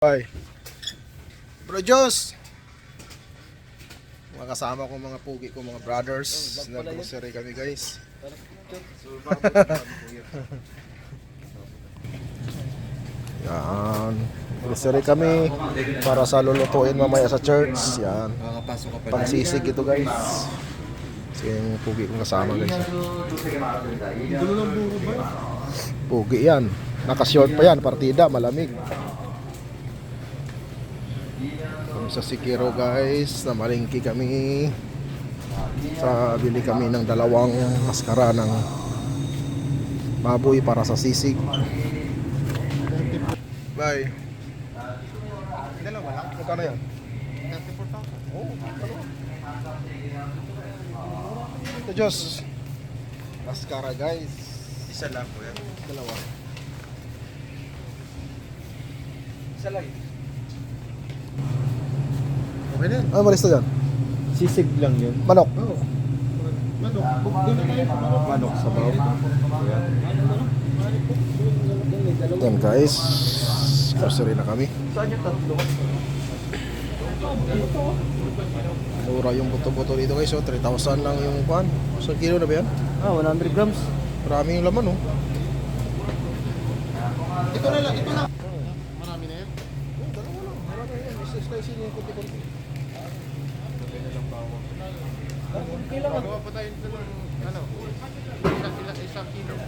Bye. Bro Diyos, mga kasama ko, mga pugi ko, mga brothers. Nag-grocery kami guys. Yan, grocery kami para sa lulutuin mamaya sa church. Yan, pansisig ito guys. Kasi yung pugi kong kasama guys. Pugi yan, naka-short pa yan, partida, malamig. Kami sa Sikiro guys, namalingki kami. Bili kami ng 2 maskara ng baboy para sa sisig. Bye. Dalawa lang? Magkano yan? 34,000. Oh, ito Diyos, maskara guys. Isa lang po yan. 2. Isa lang. Okay na yan. Ano malis na dyan? Sisig lang yun. Manok. Oo. Manok. Doon na tayo sa manok. Manok sa baw. Yan guys, grocery na kami. Saan yung tatlo? Mura yung buto-buto dito guys, oh. 3,000 lang yung kuhan. So kilo na ba yan? 100 grams. Marami yung laman, oh. Ito na lang, ito lang. Marami na yan? Dalawa lang. Marami na yan. Slice yung kunti-kunti. Kailangan. Gawa pa tayo ng isang kilo.